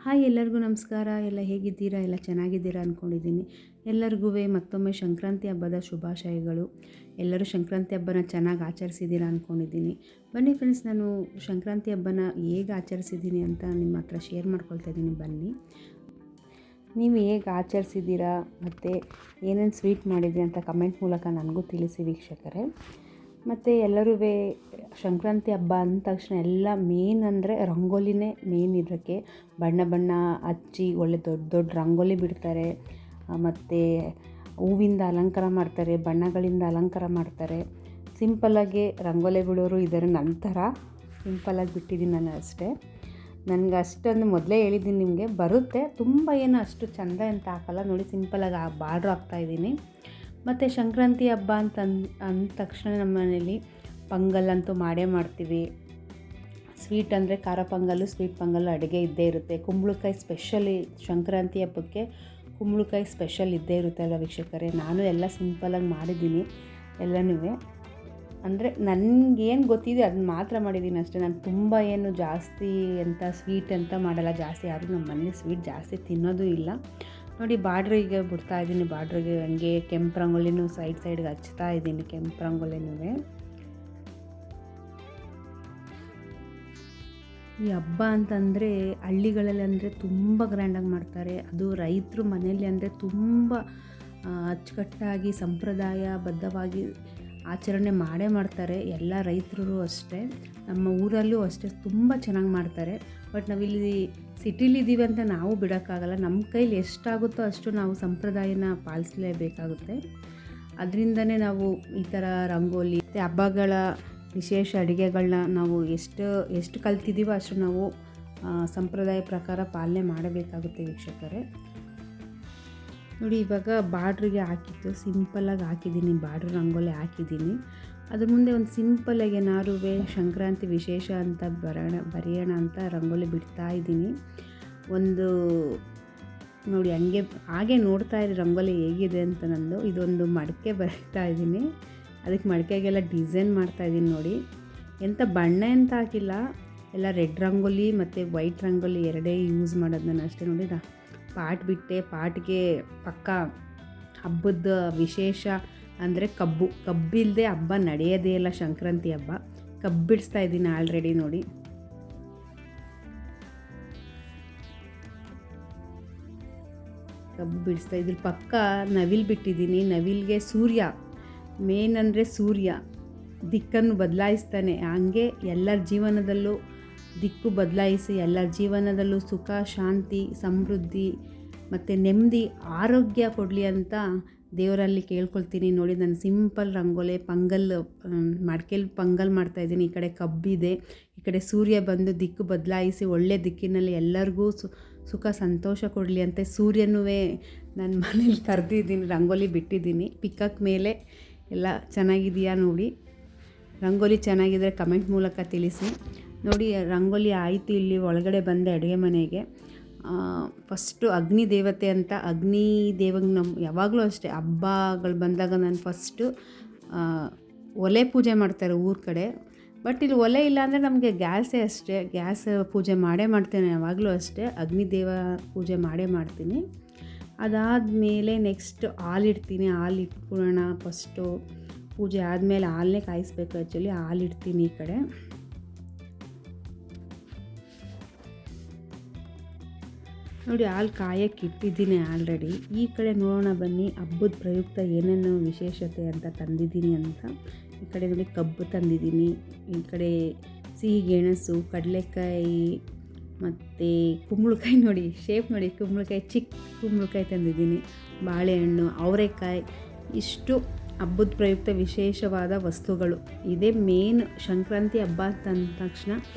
Hi, ಎಲ್ಲರಿಗೂ ನಮಸ್ಕಾರ. ಎಲ್ಲ ಹೇಗಿದ್ದೀರಾ? ಎಲ್ಲ ಚೆನ್ನಾಗಿದ್ದೀರಾ ಅಂದ್ಕೊಂಡಿದ್ದೀನಿ. ಎಲ್ಲರಿಗೂ ಮತ್ತೊಮ್ಮೆ ಸಂಕ್ರಾಂತಿ ಹಬ್ಬದ ಶುಭಾಶಯಗಳು. ಎಲ್ಲರೂ ಸಂಕ್ರಾಂತಿ ಹಬ್ಬನ ಚೆನ್ನಾಗಿ ಆಚರಿಸಿದ್ದೀರಾ ಅಂದ್ಕೊಂಡಿದ್ದೀನಿ. ಬನ್ನಿ ಫ್ರೆಂಡ್ಸ್, ನಾನು ಸಂಕ್ರಾಂತಿ ಹಬ್ಬನ ಹೇಗೆ ಆಚರಿಸಿದ್ದೀನಿ ಅಂತ ನಿಮ್ಮ ಹತ್ರ ಶೇರ್ ಮಾಡ್ಕೊಳ್ತಾ ಇದ್ದೀನಿ. ಬನ್ನಿ, ನೀವು ಹೇಗೆ ಆಚರಿಸಿದ್ದೀರಾ ಮತ್ತು ಏನೇನು ಸ್ವೀಟ್ ಮಾಡಿದ್ರಿ ಅಂತ ಕಮೆಂಟ್ ಮೂಲಕ ನನಗೂ ತಿಳಿಸಿ ವೀಕ್ಷಕರೇ. ಮತ್ತು ಎಲ್ಲರೂ ಸಂಕ್ರಾಂತಿ ಹಬ್ಬ ಅಂದ ತಕ್ಷಣ ಎಲ್ಲ ಮೇನ್ ಅಂದರೆ ರಂಗೋಲಿನೇ ಮೇನ್. ಇದಕ್ಕೆ ಬಣ್ಣ ಬಣ್ಣ ಹಚ್ಚಿ ಒಳ್ಳೆ ದೊಡ್ಡ ದೊಡ್ಡ ರಂಗೋಲಿ ಬಿಡ್ತಾರೆ. ಮತ್ತು ಹೂವಿಂದ ಅಲಂಕಾರ ಮಾಡ್ತಾರೆ, ಬಣ್ಣಗಳಿಂದ ಅಲಂಕಾರ ಮಾಡ್ತಾರೆ. ಸಿಂಪಲ್ಲಾಗಿ ರಂಗೋಲಿ ಬಿಡೋರು ಇದರ ನಂತರ ಸಿಂಪಲ್ಲಾಗಿ ಬಿಟ್ಟಿದ್ದೀನಿ ನಾನು ಅಷ್ಟೇ. ನನಗೆ ಅಷ್ಟೊಂದು ಮೊದಲೇ ಹೇಳಿದ್ದೀನಿ ನಿಮಗೆ, ಬರುತ್ತೆ, ತುಂಬ ಏನು ಅಷ್ಟು ಚೆಂದ ಅಂತ ಹಾಕಲ್ಲ ನೋಡಿ. ಸಿಂಪಲ್ಲಾಗಿ ಬಾರ್ಡ್ರ್ ಹಾಕ್ತಾಯಿದ್ದೀನಿ. ಮತ್ತು ಸಂಕ್ರಾಂತಿ ಹಬ್ಬ ಅಂದ ತಕ್ಷಣ ನಮ್ಮ ಮನೇಲಿ ಪೊಂಗಲ್ ಅಂತೂ ಮಾಡೇ ಮಾಡ್ತೀವಿ. ಸ್ವೀಟ್ ಅಂದರೆ ಖಾರ ಪೊಂಗಲ್ಲು, ಸ್ವೀಟ್ ಪೊಂಗಲ್ಲು ಅಡುಗೆ ಇದ್ದೇ ಇರುತ್ತೆ. ಕುಂಬಳಕಾಯಿ ಸ್ಪೆಷಲಿ ಸಂಕ್ರಾಂತಿ ಹಬ್ಬಕ್ಕೆ ಕುಂಬಳಕಾಯಿ ಸ್ಪೆಷಲ್ ಇದ್ದೇ ಇರುತ್ತೆ ಅಲ್ಲ ವೀಕ್ಷಕರೇ. ನಾನು ಎಲ್ಲ ಸಿಂಪಲಾಗಿ ಮಾಡಿದ್ದೀನಿ ಎಲ್ಲನೂ. ಅಂದರೆ ನನಗೇನು ಗೊತ್ತಿದೆ ಅದನ್ನ ಮಾತ್ರ ಮಾಡಿದ್ದೀನಿ ಅಷ್ಟೇ. ನಾನು ತುಂಬ ಏನು ಜಾಸ್ತಿ ಅಂತ ಸ್ವೀಟ್ ಅಂತ ಮಾಡಲ್ಲ. ಜಾಸ್ತಿ ಯಾರು ನಮ್ಮ ಮನೇಲಿ ಸ್ವೀಟ್ ಜಾಸ್ತಿ ತಿನ್ನೋದು ಇಲ್ಲ ನೋಡಿ. ಬಾರ್ಡ್ರಿಗೆ ಬಿಡ್ತಾ ಇದ್ದೀನಿ. ಬಾರ್ಡ್ರಿಗೆ ಹಂಗೆ ಕೆಂಪು ರಂಗೋಲಿನೂ ಸೈಡ್ಗೆ ಹಚ್ತಾ ಇದ್ದೀನಿ. ಕೆಂಪು ರಂಗೋಲಿನೂ ಈ ಹಬ್ಬ ಅಂತಂದರೆ ಹಳ್ಳಿಗಳಲ್ಲಿ ಅಂದರೆ ತುಂಬ ಗ್ರ್ಯಾಂಡಾಗಿ ಮಾಡ್ತಾರೆ. ಅದು ರೈತರು ಮನೆಯಲ್ಲಿ ಅಂದರೆ ತುಂಬ ಅಚ್ಚುಕಟ್ಟಾಗಿ ಸಂಪ್ರದಾಯಬದ್ಧವಾಗಿ ಆಚರಣೆ ಮಾಡೇ ಮಾಡ್ತಾರೆ. ಎಲ್ಲ ರೈತರು ಅಷ್ಟೇ, ನಮ್ಮ ಊರಲ್ಲೂ ಅಷ್ಟೇ ತುಂಬ ಚೆನ್ನಾಗಿ ಮಾಡ್ತಾರೆ. ಬಟ್ ನಾವಿಲ್ಲಿ ಸಿಟಿಲಿದ್ದೀವಿ ಅಂತ ನಾವು ಬಿಡೋಕ್ಕಾಗಲ್ಲ. ನಮ್ಮ ಕೈಲಿ ಎಷ್ಟಾಗುತ್ತೋ ಅಷ್ಟು ನಾವು ಸಂಪ್ರದಾಯನ ಪಾಲಿಸಲೇಬೇಕಾಗುತ್ತೆ. ಅದರಿಂದನೇ ನಾವು ಈ ಥರ ರಂಗೋಲಿ ಮತ್ತು ಹಬ್ಬಗಳ ವಿಶೇಷ ಅಡುಗೆಗಳನ್ನ ನಾವು ಎಷ್ಟು ಕಲ್ತಿದ್ದೀವೋ ಅಷ್ಟು ನಾವು ಸಂಪ್ರದಾಯ ಪ್ರಕಾರ ಪಾಲನೆ ಮಾಡಬೇಕಾಗುತ್ತೆ ವೀಕ್ಷಕರೇ. ನೋಡಿ, ಇವಾಗ ಬಾರ್ಡ್ರಿಗೆ ಹಾಕಿತ್ತು, ಸಿಂಪಲ್ಲಾಗಿ ಹಾಕಿದ್ದೀನಿ. ಬಾರ್ಡ್ರ್ ರಂಗೋಲಿ ಹಾಕಿದ್ದೀನಿ. ಅದ್ರ ಮುಂದೆ ಒಂದು ಸಿಂಪಲ್ಲಾಗಿ ಏನಾದ್ರು ಸಂಕ್ರಾಂತಿ ವಿಶೇಷ ಅಂತ ಬರೆಯೋಣ ಅಂತ ರಂಗೋಲಿ ಬಿಡ್ತಾ ಇದ್ದೀನಿ. ಒಂದು ನೋಡಿ, ಹಾಗೆ ನೋಡ್ತಾ ಇರಿ ರಂಗೋಲಿ ಹೇಗಿದೆ ಅಂತ. ನಂದು ಇದೊಂದು ಮಡಿಕೆ ಬರಿತಾ ಇದ್ದೀನಿ. ಅದಕ್ಕೆ ಮಡಿಕೆಗೆಲ್ಲ ಡಿಸೈನ್ ಮಾಡ್ತಾಯಿದ್ದೀನಿ ನೋಡಿ. ಎಂಥ ಬಣ್ಣ ಅಂತ ಹಾಕಿಲ್ಲ, ಎಲ್ಲ ರೆಡ್ ರಂಗೋಲಿ ಮತ್ತು ವೈಟ್ ರಂಗೋಲಿ ಎರಡೇ ಯೂಸ್ ಮಾಡೋದು ನಾನು ಅಷ್ಟೇ ನೋಡಿ. ಪಾಟ್ ಬಿಟ್ಟೆ, ಪಾಟ್ಗೆ ಪಕ್ಕ ಹಬ್ಬದ ವಿಶೇಷ ಅಂದರೆ ಕಬ್ಬಿಲ್ಲದೆ ಹಬ್ಬ ನಡೆಯೋದೇ ಇಲ್ಲ. ಸಂಕ್ರಾಂತಿ ಹಬ್ಬ ಕಬ್ಬು ಬಿಡಿಸ್ತಾ ಇದ್ದೀನಿ ಆಲ್ರೆಡಿ ನೋಡಿ. ಕಬ್ಬು ಬಿಡಿಸ್ತಾ ಇದ್ರ ಪಕ್ಕ ನವಿಲು ಬಿಟ್ಟಿದ್ದೀನಿ. ನವಿಲಿಗೆ ಸೂರ್ಯ ಮೇನ್ ಅಂದರೆ ಸೂರ್ಯ ದಿಕ್ಕನ್ನು ಬದಲಾಯಿಸ್ತಾನೆ. ಹಂಗೆ ಎಲ್ಲರ ಜೀವನದಲ್ಲೂ ದಿಕ್ಕು ಬದಲಾಯಿಸಿ ಎಲ್ಲರ ಜೀವನದಲ್ಲೂ ಸುಖ, ಶಾಂತಿ, ಸಮೃದ್ಧಿ ಮತ್ತು ನೆಮ್ಮದಿ, ಆರೋಗ್ಯ ಕೊಡಲಿ ಅಂತ ದೇವರಲ್ಲಿ ಕೇಳ್ಕೊಳ್ತೀನಿ ನೋಡಿ. ನಾನು ಸಿಂಪಲ್ ರಂಗೋಲಿ ಮಡಿಕೆಲಿ ಪೊಂಗಲ್ ಮಾಡ್ತಾಯಿದ್ದೀನಿ. ಈ ಕಡೆ ಕಬ್ಬಿದೆ, ಈ ಕಡೆ ಸೂರ್ಯ ಬಂದು ದಿಕ್ಕು ಬದಲಾಯಿಸಿ ಒಳ್ಳೆ ದಿಕ್ಕಿನಲ್ಲಿ ಎಲ್ಲರಿಗೂ ಸುಖ ಸಂತೋಷ ಕೊಡಲಿ ಅಂತ ಸೂರ್ಯನೂ ನನ್ನ ಮನೇಲಿ ಕರೆದಿದ್ದೀನಿ. ರಂಗೋಲಿ ಬಿಟ್ಟಿದ್ದೀನಿ ಪಿಕ್ಕಕ್ ಮೇಲೆ. ಎಲ್ಲ ಚೆನ್ನಾಗಿದೆಯಾ ನೋಡಿ. ರಂಗೋಲಿ ಚೆನ್ನಾಗಿದ್ದರೆ ಕಮೆಂಟ್ ಮೂಲಕ ತಿಳಿಸಿ ನೋಡಿ. ರಂಗೋಲಿ ಆಯಿತು. ಇಲ್ಲಿ ಒಳಗಡೆ ಬಂದೆ ಅಡುಗೆ ಮನೆಗೆ. ಫಸ್ಟು ಅಗ್ನಿ ದೇವತೆ ಅಂತ ಅಗ್ನಿ ದೇವಂಗೆ ನಮ್ಮ ಯಾವಾಗಲೂ ಅಷ್ಟೇ ಹಬ್ಬಗಳು ಬಂದಾಗ ನಾನು ಫಸ್ಟು ಒಲೆ ಪೂಜೆ ಮಾಡ್ತಾರೆ ಊರ ಕಡೆ. ಬಟ್ ಇಲ್ಲಿ ಒಲೆ ಇಲ್ಲ ಅಂದರೆ ನಮಗೆ ಗ್ಯಾಸೇ ಅಷ್ಟೇ. ಗ್ಯಾಸ್ ಪೂಜೆ ಮಾಡೇ ಮಾಡ್ತೇನೆ ಯಾವಾಗಲೂ ಅಷ್ಟೇ. ಅಗ್ನಿದೇವ ಪೂಜೆ ಮಾಡೇ ಮಾಡ್ತೀನಿ. ಅದಾದಮೇಲೆ ನೆಕ್ಸ್ಟ್ ಹಾಲಿಡ್ತೀನಿ. ಹಾಲಿಟ್ಬಿಡೋಣ ಫಸ್ಟು. ಪೂಜೆ ಆದಮೇಲೆ ಹಾಲನ್ನೇ ಕಾಯಿಸ್ಬೇಕು. ಆ್ಯಕ್ಚುಲಿ ಹಾಲಿಡ್ತೀನಿ ಈ ಕಡೆ. ನೋಡಿ, ಹಾಲು ಕಾಯಕ್ಕೆ ಇಟ್ಟಿದ್ದೀನಿ ಆಲ್ರೆಡಿ. ಈ ಕಡೆ ನೋಡೋಣ ಬನ್ನಿ, ಹಬ್ಬದ ಪ್ರಯುಕ್ತ ಏನೇನು ವಿಶೇಷತೆ ಅಂತ ತಂದಿದ್ದೀನಿ ಅಂತ. ಈ ಕಡೆ ನೋಡಿ ಕಬ್ಬು ತಂದಿದ್ದೀನಿ. ಈ ಕಡೆ ಸಿಹಿ ಗೆಣಸು, ಕಡಲೆಕಾಯಿ ಮತ್ತು ಕುಂಬಳಕಾಯಿ ನೋಡಿ, ಶೇಪ್ ನೋಡಿ, ಕುಂಬಳಕಾಯಿ ಚಿಕ್ಕ ಕುಂಬಳಕಾಯಿ ತಂದಿದ್ದೀನಿ. ಬಾಳೆಹಣ್ಣು, ಅವರೆಕಾಯಿ, ಇಷ್ಟು ಹಬ್ಬದ ಪ್ರಯುಕ್ತ ವಿಶೇಷವಾದ ವಸ್ತುಗಳು. ಇದೇ ಮೇನ್ ಸಂಕ್ರಾಂತಿ ಹಬ್ಬ ಅಂದ ತಕ್ಷಣ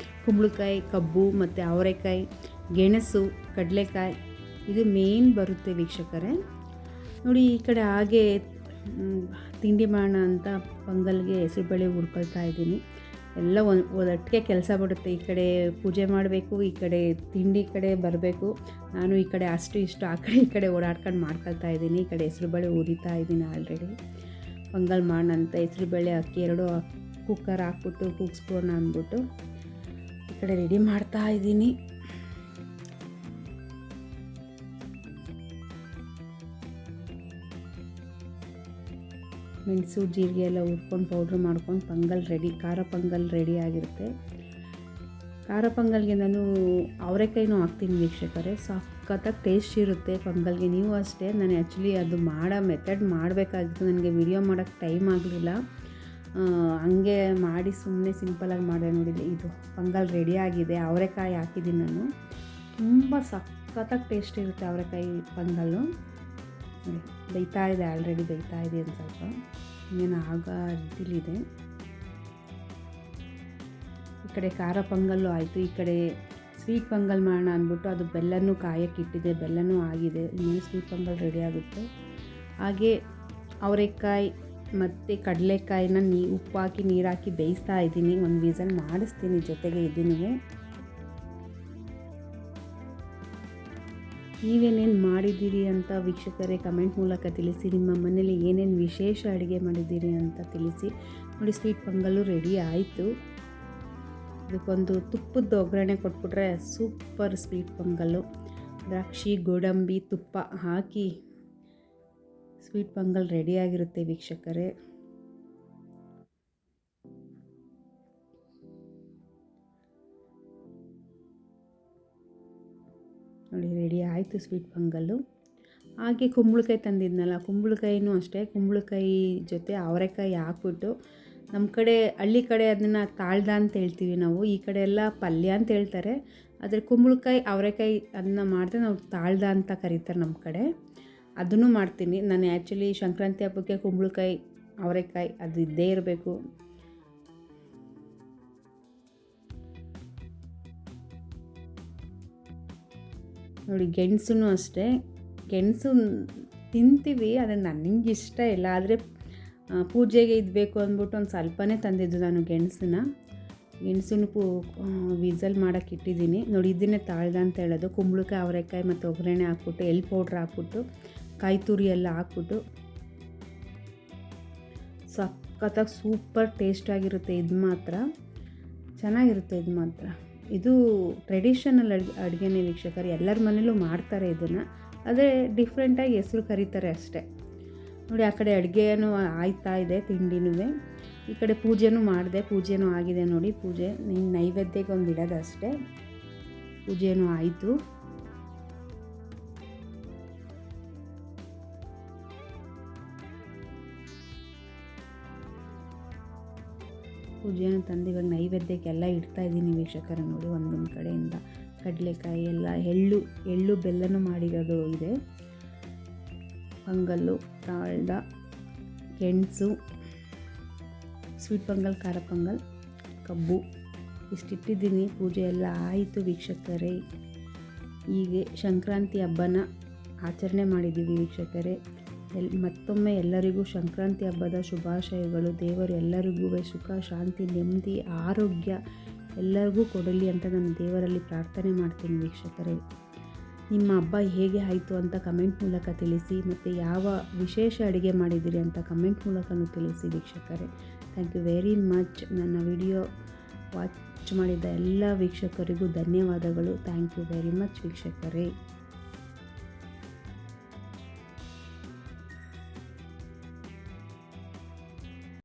ಕುಂಬಳಕಾಯಿ, ಕಬ್ಬು ಮತ್ತು ಅವರೆಕಾಯಿ, ಗೆಣಸು, ಕಡಲೆಕಾಯಿ ಇದು ಮೇನ್ ಬರುತ್ತೆ ವೀಕ್ಷಕರೇ. ನೋಡಿ, ಈ ಕಡೆ ಹಾಗೆ ತಿಂಡಿ ಮಾಡೋಣ ಅಂತ ಪೊಂಗಲ್ಗೆ ಹೆಸರುಬೇಳೆ ಹುರ್ಕೊಳ್ತಾ ಇದ್ದೀನಿ. ಎಲ್ಲ ಒಟ್ಟಿಗೆ ಕೆಲಸ ಬಿಡುತ್ತೆ. ಈ ಕಡೆ ಪೂಜೆ ಮಾಡಬೇಕು, ಈ ಕಡೆ ತಿಂಡಿ ಕಡೆ ಬರಬೇಕು. ನಾನು ಈ ಕಡೆ ಅಷ್ಟು ಇಷ್ಟು ಆ ಕಡೆ ಈ ಕಡೆ ಓಡಾಡ್ಕೊಂಡು ಮಾಡ್ಕೊಳ್ತಾ ಇದ್ದೀನಿ. ಈ ಕಡೆ ಹೆಸರುಬೇಳೆ ಹುರಿತಾ ಇದ್ದೀನಿ ಆಲ್ರೆಡಿ. ಪೊಂಗಲ್ ಮಾಡೋಣ ಅಂತ ಹೆಸರುಬೇಳೆ ಅಕ್ಕಿ ಎರಡು ಕುಕ್ಕರ್ ಹಾಕ್ಬಿಟ್ಟು ಕೂಗಿಸ್ಬೋಣ ಅಂದ್ಬಿಟ್ಟು ಈ ಕಡೆ ರೆಡಿ ಮಾಡ್ತಾ ಇದ್ದೀನಿ. ಮೆಣಸು ಜೀರಿಗೆ ಎಲ್ಲ ಹುರ್ಕೊಂಡು ಪೌಡ್ರ್ ಮಾಡ್ಕೊಂಡು ಪೊಂಗಲ್ ರೆಡಿ, ಖಾರ ಪೊಂಗಲ್ ರೆಡಿ ಆಗಿರುತ್ತೆ. ಖಾರ ಪೊಂಗಲ್ಗೆ ನಾನು ಅವರೆಕಾಯಿನೂ ಹಾಕ್ತೀನಿ ವೀಕ್ಷಕರೇ, ಸಖತ್ತಾಗಿ ಟೇಸ್ಟ್ ಇರುತ್ತೆ ಪೊಂಗಲ್ಗೆ. ನೀವು ಅಷ್ಟೇ. ನಾನು ಆ್ಯಕ್ಚುಲಿ ಅದು ಮಾಡೋ ಮೆಥಡ್ ಮಾಡಬೇಕಾಗಿತ್ತು, ನನಗೆ ವಿಡಿಯೋ ಮಾಡೋಕ್ಕೆ ಟೈಮ್ ಆಗಲಿಲ್ಲ. ಹಂಗೆ ಮಾಡಿ ಸುಮ್ಮನೆ ಸಿಂಪಲಾಗಿ ಮಾಡಿದೆ. ನೋಡಿದ್ದೆ, ಇದು ಪೊಂಗಲ್ ರೆಡಿ ಆಗಿದೆ. ಅವರೆಕಾಯಿ ಹಾಕಿದ್ದೀನಿ ನಾನು. ತುಂಬ ಸಖತ್ತಾಗಿ ಟೇಸ್ಟ್ ಇರುತ್ತೆ ಅವರೆಕಾಯಿ ಪೊಂಗಲ್ಲು. ಬೇಯ್ತಾ ಇದೆ, ಆಲ್ರೆಡಿ ಬೇಯ್ತಾ ಇದೆ ಒಂದು ಸ್ವಲ್ಪ, ಇನ್ನೇನು ಆಗ ಇದಿಲ್ಲಿದೆ. ಈ ಕಡೆ ಖಾರ ಪೊಂಗಲ್ಲು ಆಯಿತು, ಈ ಕಡೆ ಸ್ವೀಟ್ ಪೊಂಗಲ್ ಮಾಡೋಣ ಅಂದ್ಬಿಟ್ಟು ಅದು ಬೆಲ್ಲನೂ ಕಾಯಕ್ಕೆ ಇಟ್ಟಿದೆ, ಬೆಲ್ಲನೂ ಆಗಿದೆ. ಇನ್ನೇನು ಸ್ವೀಟ್ ಪೊಂಗಲ್ ರೆಡಿ ಆಗುತ್ತೆ. ಹಾಗೆ ಅವರೆಕಾಯಿ ಮತ್ತು ಕಡಲೆಕಾಯಿನ ಉಪ್ಪು ಹಾಕಿ ನೀರು ಹಾಕಿ ಬೇಯಿಸ್ತಾ ಇದ್ದೀನಿ. ಒಂದು ವಿಸಲ್ ಮಾಡಿಸ್ತೀನಿ ಜೊತೆಗೆ ಇದನ್ನೇ. ನೀವೇನೇನು ಮಾಡಿದ್ದೀರಿ ಅಂತ ವೀಕ್ಷಕರೇ ಕಮೆಂಟ್ ಮೂಲಕ ತಿಳಿಸಿ. ನಿಮ್ಮ ಮನೇಲಿ ಏನೇನು ವಿಶೇಷ ಅಡುಗೆ ಮಾಡಿದ್ದೀರಿ ಅಂತ ತಿಳಿಸಿ. ನೋಡಿ, ಸ್ವೀಟ್ ಪೊಂಗಲ್ಲು ರೆಡಿ ಆಯಿತು. ಇದಕ್ಕೊಂದು ತುಪ್ಪದ ಒಗ್ಗರಣೆ ಕೊಟ್ಬಿಟ್ರೆ ಸೂಪರ್ ಸ್ವೀಟ್ ಪೊಂಗಲ್ಲು. ದ್ರಾಕ್ಷಿ, ಗೋಡಂಬಿ, ತುಪ್ಪ ಹಾಕಿ ಸ್ವೀಟ್ ಪೊಂಗಲ್ ರೆಡಿಯಾಗಿರುತ್ತೆ ವೀಕ್ಷಕರೇ. ನೋಡಿ, ರೆಡಿ ಆಯಿತು ಸ್ವೀಟ್ ಪೊಂಗಲ್ಲು. ಹಾಗೆ ಕುಂಬಳಕಾಯಿ ತಂದಿದ್ನಲ್ಲ, ಕುಂಬಳಕಾಯಿನೂ ಅಷ್ಟೇ, ಕುಂಬಳಕಾಯಿ ಜೊತೆ ಅವರೆಕಾಯಿ ಹಾಕ್ಬಿಟ್ಟು, ನಮ್ಮ ಕಡೆ ಹಳ್ಳಿ ಕಡೆ ಅದನ್ನು ತಾಳ್ದ ಅಂತ ಹೇಳ್ತೀವಿ ನಾವು, ಈ ಕಡೆ ಎಲ್ಲ ಪಲ್ಯ ಅಂತ ಹೇಳ್ತಾರೆ. ಆದರೆ ಕುಂಬಳಕಾಯಿ ಅವರೆಕಾಯಿ ಅದನ್ನ ಮಾಡಿದ್ರೆ ನಾವು ತಾಳ್ದ ಅಂತ ಕರೀತಾರೆ ನಮ್ಮ ಕಡೆ. ಅದನ್ನು ಮಾಡ್ತೀನಿ ನಾನು. ಆ್ಯಕ್ಚುಲಿ ಸಂಕ್ರಾಂತಿ ಹಬ್ಬಕ್ಕೆ ಕುಂಬಳಕಾಯಿ ಅವರೆಕಾಯಿ ಅದು ಇದ್ದೇ ಇರಬೇಕು. ನೋಡಿ, ಗೆಣಸು ಅಷ್ಟೇ, ಗೆಣಸು ತಿಂತೀವಿ, ಆದರೆ ನನಗೆ ಇಷ್ಟ ಇಲ್ಲ. ಆದರೆ ಪೂಜೆಗೆ ಇದ್ಬೇಕು ಅಂದ್ಬಿಟ್ಟು ಒಂದು ಸ್ವಲ್ಪನೇ ತಂದಿದ್ದು ನಾನು ಗೆಣಸನ್ನ ವಿಸಲ್ ಮಾಡೋಕ್ಕೆ ಇಟ್ಟಿದ್ದೀನಿ. ನೋಡಿ, ಇದನ್ನೇ ತಾಳ್ದ ಅಂತ ಹೇಳೋದು. ಕುಂಬಳಕಾಯಿ ಅವರೆಕಾಯಿ ಮತ್ತು ಒಗ್ಗರಣೆ ಹಾಕ್ಬಿಟ್ಟು, ಎಳ್ಳು ಪೌಡ್ರ್ ಹಾಕ್ಬಿಟ್ಟು, ಕಾಯಿ ತುರಿ ಎಲ್ಲ ಹಾಕ್ಬಿಟ್ಟು ಸಖತ್ತಾಗಿ ಸೂಪರ್ ಟೇಸ್ಟಾಗಿರುತ್ತೆ. ಇದು ಮಾತ್ರ ಚೆನ್ನಾಗಿರುತ್ತೆ. ಇದು ಮಾತ್ರ ಇದು ಟ್ರೆಡಿಷನಲ್ ಅಡುಗೆನೇ ವೀಕ್ಷಕರು. ಎಲ್ಲರ ಮನೇಲೂ ಮಾಡ್ತಾರೆ ಇದನ್ನು, ಆದರೆ ಡಿಫ್ರೆಂಟಾಗಿ ಹೆಸರು ಕರೀತಾರೆ ಅಷ್ಟೇ. ನೋಡಿ, ಆ ಕಡೆ ಅಡುಗೆನೂ ಆಯ್ತಾ ಇದೆ, ತಿಂಡಿನೂ. ಈ ಕಡೆ ಪೂಜೆನೂ ಮಾಡಿದೆ, ಪೂಜೆನೂ ಆಗಿದೆ. ನೋಡಿ, ಪೂಜೆ ನೈವೇದ್ಯಕ್ಕೆ ಒಂದು ಇಡೋದು ಅಷ್ಟೇ. ಪೂಜೆನೂ ಆಯಿತು. ಪೂಜೆನೂ ತಂದು ಇವಾಗ ನೈವೇದ್ಯಕ್ಕೆಲ್ಲ ಇಡ್ತಾಯಿದ್ದೀನಿ ವೀಕ್ಷಕರ. ನೋಡಿ, ಒಂದೊಂದು ಕಡೆಯಿಂದ ಕಡಲೆಕಾಯಿ ಎಲ್ಲ ಎಳ್ಳು ಬೆಲ್ಲನೂ ಮಾಡಿರೋದು ಇದೆ. ಪೊಂಗಲ್ಲು, ತಾಳ್ದ, ಗೆಣಸು, ಸ್ವೀಟ್ ಪೊಂಗಲ್, ಖಾರ ಪೊಂಗಲ್, ಕಬ್ಬು ಇಷ್ಟಿಟ್ಟಿದ್ದೀನಿ. ಪೂಜೆ ಎಲ್ಲ ಆಯಿತು ವೀಕ್ಷಕರೇ. ಹೀಗೆ ಸಂಕ್ರಾಂತಿ ಹಬ್ಬನ ಆಚರಣೆ ಮಾಡಿದ್ದೀವಿ ವೀಕ್ಷಕರೇ. ಮತ್ತೊಮ್ಮೆ ಎಲ್ಲರಿಗೂ ಸಂಕ್ರಾಂತಿ ಹಬ್ಬದ ಶುಭಾಶಯಗಳು. ದೇವರು ಎಲ್ಲರಿಗೂ ಸುಖ, ಶಾಂತಿ, ನೆಮ್ಮದಿ, ಆರೋಗ್ಯ ಎಲ್ಲರಿಗೂ ಕೊಡಲಿ ಅಂತ ನಾನು ದೇವರಲ್ಲಿ ಪ್ರಾರ್ಥನೆ ಮಾಡ್ತೀನಿ ವೀಕ್ಷಕರೇ. ನಿಮ್ಮ ಹಬ್ಬ ಹೇಗೆ ಆಯಿತು ಅಂತ ಕಮೆಂಟ್ ಮೂಲಕ ತಿಳಿಸಿ, ಮತ್ತು ಯಾವ ವಿಶೇಷ ಅಡುಗೆ ಮಾಡಿದ್ದೀರಿ ಅಂತ ಕಮೆಂಟ್ ಮೂಲಕನೂ ತಿಳಿಸಿ ವೀಕ್ಷಕರೇ. Thank you very much. ನನ್ನ ವಿಡಿಯೋ ವಾಚ್ ಮಾಡಿದ ಎಲ್ಲ ವೀಕ್ಷಕರಿಗೂ ಧನ್ಯವಾದಗಳು. ಥ್ಯಾಂಕ್ ಯು ವೆರಿ ಮಚ್ ವೀಕ್ಷಕರೇ.